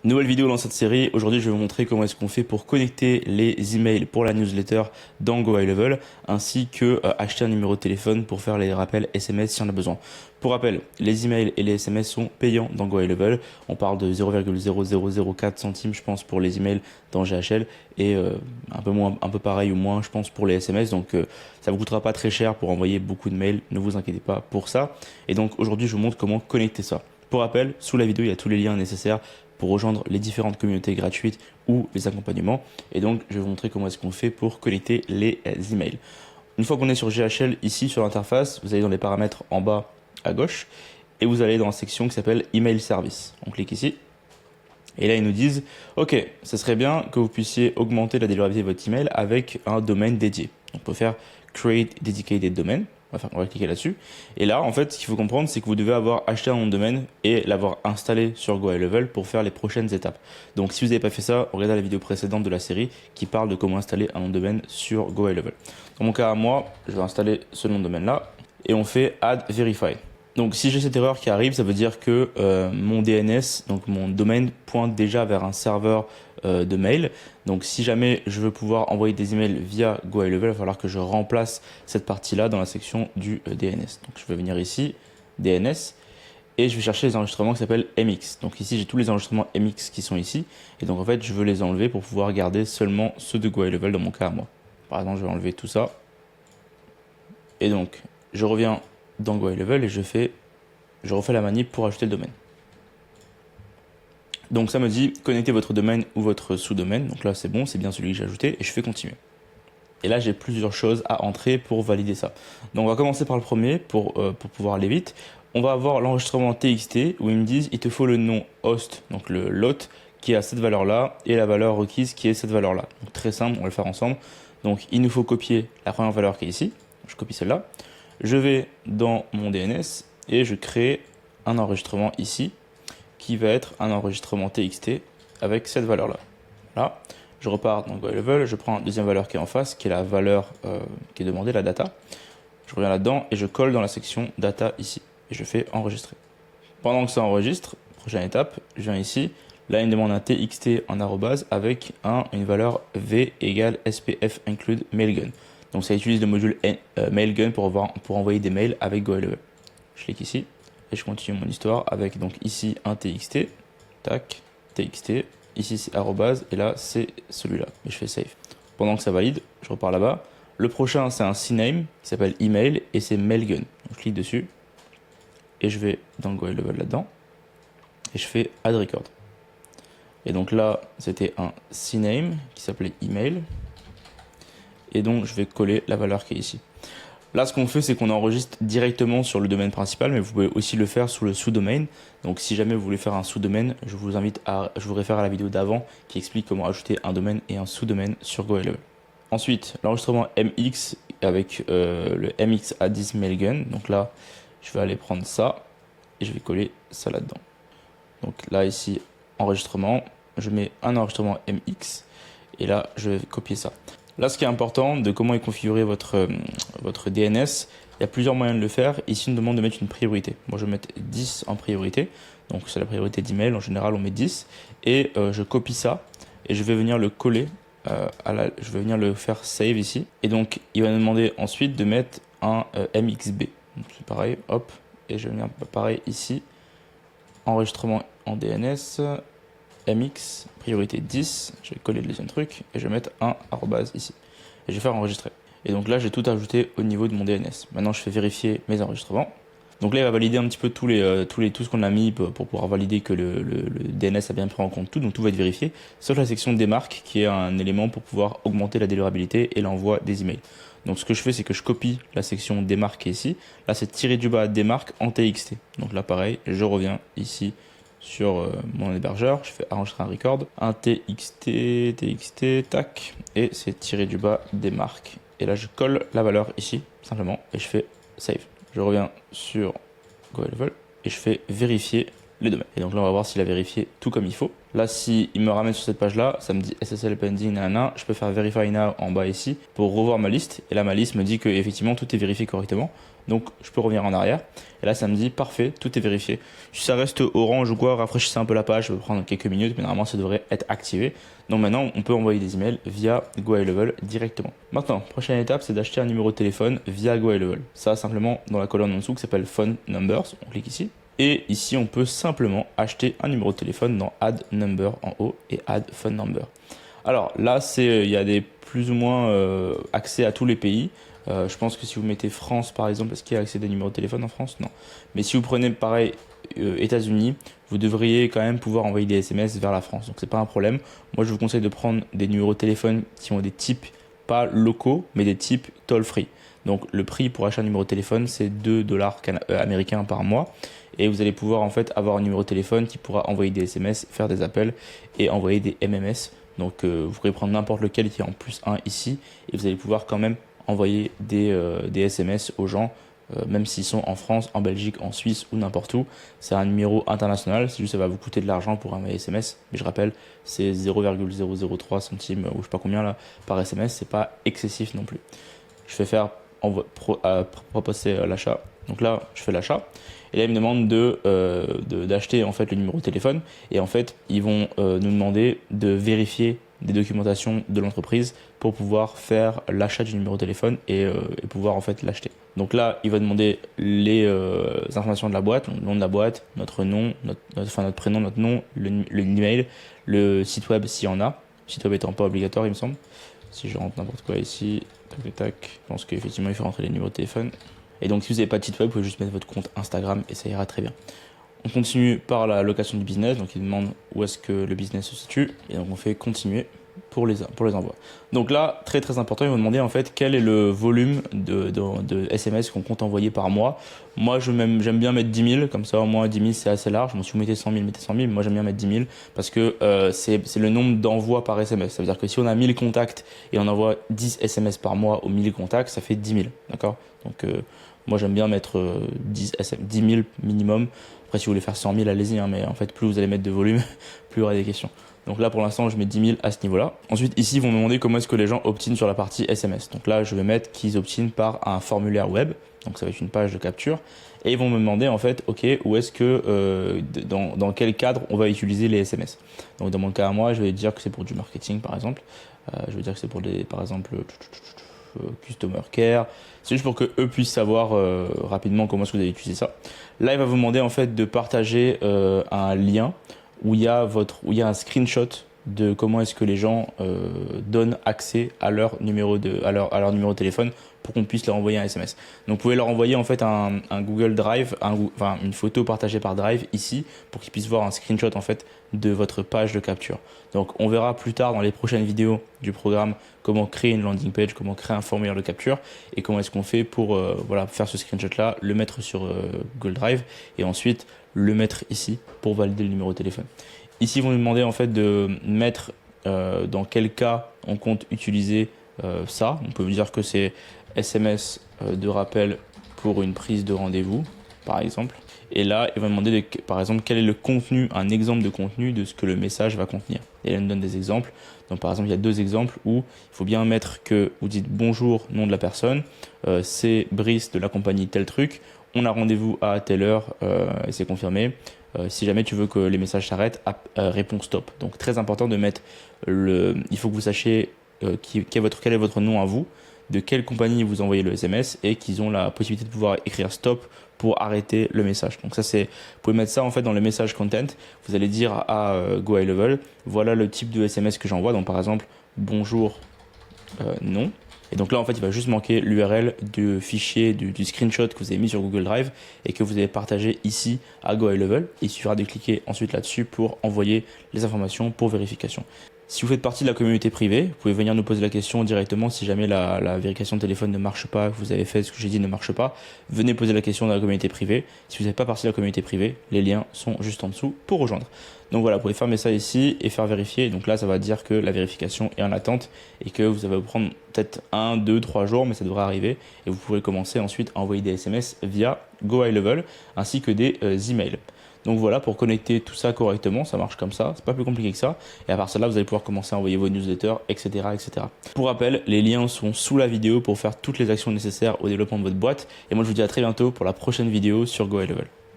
Nouvelle vidéo dans cette série. Aujourd'hui, je vais vous montrer comment est-ce qu'on fait pour connecter les emails pour la newsletter dans GoHighLevel, ainsi que acheter un numéro de téléphone pour faire les rappels SMS si on a besoin. Pour rappel, les emails et les SMS sont payants dans GoHighLevel. On parle de 0,0004 centimes, je pense, pour les emails dans GHL et un peu pareil ou moins, je pense, pour les SMS. Donc, ça vous coûtera pas très cher pour envoyer beaucoup de mails. Ne vous inquiétez pas pour ça. Et donc, aujourd'hui, je vous montre comment connecter ça. Pour rappel, sous la vidéo, il y a tous les liens nécessaires pour rejoindre les différentes communautés gratuites ou les accompagnements. Et donc, je vais vous montrer comment est-ce qu'on fait pour connecter les emails. Une fois qu'on est sur GHL, ici sur l'interface, vous allez dans les paramètres en bas à gauche et vous allez dans la section qui s'appelle Email Service. On clique ici. Et là, ils nous disent, OK, ce serait bien que vous puissiez augmenter la délivrabilité de votre email avec un domaine dédié. On peut faire Create Dedicated Domain. On va cliquer là-dessus. Et là, en fait, ce qu'il faut comprendre, c'est que vous devez avoir acheté un nom de domaine et l'avoir installé sur GoHighLevel pour faire les prochaines étapes. Donc, si vous n'avez pas fait ça, regardez la vidéo précédente de la série qui parle de comment installer un nom de domaine sur GoHighLevel. Dans mon cas, moi, je vais installer ce nom de domaine-là et on fait Add Verify. Donc, si j'ai cette erreur qui arrive, ça veut dire que mon DNS, donc mon domaine, pointe déjà vers un serveur de mail. Donc, si jamais je veux pouvoir envoyer des emails via GoHighLevel, il va falloir que je remplace cette partie-là dans la section du DNS. Donc, je vais venir ici, DNS, et je vais chercher les enregistrements qui s'appellent MX. Donc, ici, j'ai tous les enregistrements MX qui sont ici. Et donc, en fait, je veux les enlever pour pouvoir garder seulement ceux de GoHighLevel dans mon cas à moi. Par exemple, je vais enlever tout ça. Et donc, je reviens dans GoHighLevel et je refais la manip pour ajouter le domaine. Donc ça me dit connecter votre domaine ou votre sous-domaine. Donc là c'est bon, c'est bien celui que j'ai ajouté et je fais continuer. Et là j'ai plusieurs choses à entrer pour valider ça. Donc on va commencer par le premier pour pouvoir aller vite. On va avoir l'enregistrement TXT où ils me disent il te faut le nom host, donc le lot qui a cette valeur là et la valeur requise qui est cette valeur là. Donc très simple, on va le faire ensemble. Donc il nous faut copier la première valeur qui est ici. Je copie celle-là. Je vais dans mon DNS et je crée un enregistrement ici qui va être un enregistrement TXT avec cette valeur-là. Là, je repars dans GoHighLevel, je prends la deuxième valeur qui est en face, qui est la valeur qui est demandée, la data. Je reviens là-dedans et je colle dans la section data ici. Et je fais enregistrer. Pendant que ça enregistre, prochaine étape, je viens ici. Là, il me demande un TXT en arrobase avec une valeur v égale SPF include mailgun. Donc ça utilise le module mailgun pour envoyer des mails avec GoHighLevel. Je clique ici et je continue mon histoire avec donc ici un TXT, tac, TXT, ici c'est arrobase et là c'est celui-là. Et je fais save. Pendant que ça valide, je repars là-bas. Le prochain c'est un CNAME qui s'appelle email et c'est mailgun. Donc je clique dessus et je vais dans le GoHighLevel là-dedans et je fais add record. Et donc là c'était un CNAME qui s'appelait email. Et donc je vais coller la valeur qui est ici. Là, ce qu'on fait, c'est qu'on enregistre directement sur le domaine principal, mais vous pouvez aussi le faire sous le sous-domaine. Donc, si jamais vous voulez faire un sous-domaine, je vous réfère à la vidéo d'avant qui explique comment ajouter un domaine et un sous-domaine sur GoHighLevel. Ensuite, l'enregistrement MX avec le MX A10 Mailgun. Donc là, je vais aller prendre ça et je vais coller ça là-dedans. Donc là, ici, enregistrement, je mets un enregistrement MX et là, je vais copier ça. Là, ce qui est important de comment est configuré votre DNS, il y a plusieurs moyens de le faire. Ici, on nous demande de mettre une priorité. Moi, je vais mettre 10 en priorité. Donc, c'est la priorité d'email. En général, on met 10. Et je copie ça et je vais venir le coller. Je vais venir le faire save ici. Et donc, il va nous demander ensuite de mettre un MXB. Donc, c'est pareil, hop. Et je vais venir pareil ici. Enregistrement en DNS. MX, priorité 10, je vais coller le deuxième truc et je vais mettre un arrobase ici. Et je vais faire enregistrer. Et donc là, j'ai tout ajouté au niveau de mon DNS. Maintenant, je fais vérifier mes enregistrements. Donc là, il va valider un petit peu tout ce qu'on a mis pour pouvoir valider que le DNS a bien pris en compte tout. Donc tout va être vérifié, sauf la section démarque qui est un élément pour pouvoir augmenter la délivrabilité et l'envoi des emails. Donc ce que je fais, c'est que je copie la section démarque qui est ici. Là, c'est tiré du bas démarque en TXT. Donc là, pareil, je reviens ici sur mon hébergeur, je fais enregistrer un record, un TXT, tac, et c'est tiré du bas des marques. Et là, je colle la valeur ici, simplement, et je fais save. Je reviens sur GoHighLevel et je fais vérifier les domaines. Et donc là, on va voir s'il a vérifié tout comme il faut. Là, s'il me ramène sur cette page-là, ça me dit SSL pending, nanana. Je peux faire verify now en bas ici pour revoir ma liste. Et là, ma liste me dit que effectivement tout est vérifié correctement. Donc je peux revenir en arrière. Et là ça me dit parfait, tout est vérifié. Si ça reste orange ou quoi, rafraîchissez un peu la page, ça peut prendre quelques minutes, mais normalement ça devrait être activé. Donc maintenant on peut envoyer des emails via GoHighLevel directement. Maintenant, prochaine étape, c'est d'acheter un numéro de téléphone via GoHighLevel. Ça simplement dans la colonne en dessous qui s'appelle Phone Numbers, on clique ici. Et ici on peut simplement acheter un numéro de téléphone dans Add Number en haut et Add Phone Number. Alors là, il y a des plus ou moins accès à tous les pays. Je pense que si vous mettez France par exemple, est-ce qu'il y a accès à des numéros de téléphone en France? Non. Mais si vous prenez pareil États-Unis, vous devriez quand même pouvoir envoyer des SMS vers la France. Donc c'est pas un problème. Moi je vous conseille de prendre des numéros de téléphone qui ont des types pas locaux, mais des types toll free. Donc le prix pour acheter un numéro de téléphone, c'est 2 dollars américains par mois. Et vous allez pouvoir en fait avoir un numéro de téléphone qui pourra envoyer des SMS, faire des appels et envoyer des MMS. Donc vous pourrez prendre n'importe lequel qui est en plus 1 ici et vous allez pouvoir quand même envoyer des SMS aux gens, même s'ils sont en France, en Belgique, en Suisse ou n'importe où. C'est un numéro international, c'est juste ça va vous coûter de l'argent pour envoyer SMS. Mais je rappelle, c'est 0,003 centimes ou je sais pas combien là par SMS, c'est pas excessif non plus. Je vais faire proposer l'achat. Donc là, je fais l'achat. Et là, ils me demandent d'acheter en fait le numéro de téléphone. Et en fait, ils vont nous demander de vérifier des documentations de l'entreprise pour pouvoir faire l'achat du numéro de téléphone et pouvoir en fait l'acheter. Donc là, il va demander les informations de la boîte, le nom de la boîte, notre nom, notre prénom, notre nom, l'email, le site web s'il y en a. Le site web étant pas obligatoire, il me semble. Si je rentre n'importe quoi ici, tac, tac, je pense qu'effectivement, il faut rentrer les numéros de téléphone. Et donc, si vous n'avez pas de site web, vous pouvez juste mettre votre compte Instagram et ça ira très bien. On continue par la location du business. Donc, il demande où est-ce que le business se situe. Et donc, on fait continuer pour les envois. Donc là, très très important, ils vont demander en fait quel est le volume de SMS qu'on compte envoyer par mois. Moi, j'aime bien mettre 10 000, comme ça au moins 10 000 c'est assez large. Bon, si vous mettez 100 000, mettez 100 000. Moi, j'aime bien mettre 10 000 parce que c'est le nombre d'envois par SMS. Ça veut dire que si on a 1000 contacts et on envoie 10 SMS par mois aux 1000 contacts, ça fait 10 000. D'accord? Donc, moi, j'aime bien mettre 10 000 minimum. Après, si vous voulez faire 100 000, allez-y, hein, mais en fait, plus vous allez mettre de volume, plus il y aura des questions. Donc là, pour l'instant, je mets 10 000 à ce niveau-là. Ensuite, ici, ils vont me demander comment est-ce que les gens obtiennent sur la partie SMS. Donc là, je vais mettre qu'ils obtiennent par un formulaire web. Donc ça va être une page de capture. Et ils vont me demander, en fait, OK, où est-ce que, dans quel cadre on va utiliser les SMS. Donc dans mon cas à moi, je vais dire que c'est pour du marketing, par exemple. Je vais dire que c'est pour par exemple, Customer Care. C'est juste pour que eux puissent savoir rapidement comment est-ce que vous allez utiliser ça. Là, il va vous demander, en fait, de partager un lien où il y a un screenshot de comment est-ce que les gens donnent accès à leur numéro de téléphone pour qu'on puisse leur envoyer un SMS. Donc vous pouvez leur envoyer en fait un Google Drive, une photo partagée par Drive ici pour qu'ils puissent voir un screenshot en fait de votre page de capture. Donc on verra plus tard dans les prochaines vidéos du programme comment créer une landing page, comment créer un formulaire de capture et comment est-ce qu'on fait pour faire ce screenshot là, le mettre sur Google Drive et ensuite le mettre ici pour valider le numéro de téléphone. Ici, ils vont nous demander en fait de mettre dans quel cas on compte utiliser ça. On peut dire que c'est SMS de rappel pour une prise de rendez-vous, par exemple. Et là, ils vont demander par exemple quel est le contenu, un exemple de contenu de ce que le message va contenir. Et là, ils nous donnent des exemples. Donc par exemple, il y a 2 exemples où il faut bien mettre que vous dites bonjour, nom de la personne, c'est Brice de la compagnie tel truc. On a rendez-vous à telle heure et c'est confirmé. Si jamais tu veux que les messages s'arrêtent, réponds stop. Donc très important de mettre il faut que vous sachiez quel est votre nom à vous, de quelle compagnie vous envoyez le SMS et qu'ils ont la possibilité de pouvoir écrire stop pour arrêter le message. Donc ça vous pouvez mettre ça en fait dans le message content. Vous allez dire à GoHighLevel, voilà le type de SMS que j'envoie. Donc par exemple bonjour non. Et donc là, en fait, il va juste manquer l'URL du fichier, du screenshot que vous avez mis sur Google Drive et que vous avez partagé ici à GoHighLevel. Il suffira de cliquer ensuite là-dessus pour envoyer les informations pour vérification. Si vous faites partie de la communauté privée, vous pouvez venir nous poser la question directement si jamais la vérification de téléphone ne marche pas, que vous avez fait ce que j'ai dit ne marche pas. Venez poser la question dans la communauté privée. Si vous n'êtes pas partie de la communauté privée, les liens sont juste en dessous pour rejoindre. Donc voilà, vous pouvez fermer ça ici et faire vérifier. Donc là, ça va dire que la vérification est en attente et que vous allez vous prendre peut-être 1, 2, 3 jours, mais ça devrait arriver. Et vous pourrez commencer ensuite à envoyer des SMS via GoHighLevel ainsi que des emails. Donc voilà, pour connecter tout ça correctement, ça marche comme ça, c'est pas plus compliqué que ça. Et à partir de là, vous allez pouvoir commencer à envoyer vos newsletters, etc., etc. Pour rappel, les liens sont sous la vidéo pour faire toutes les actions nécessaires au développement de votre boîte. Et moi, je vous dis à très bientôt pour la prochaine vidéo sur Go High Level.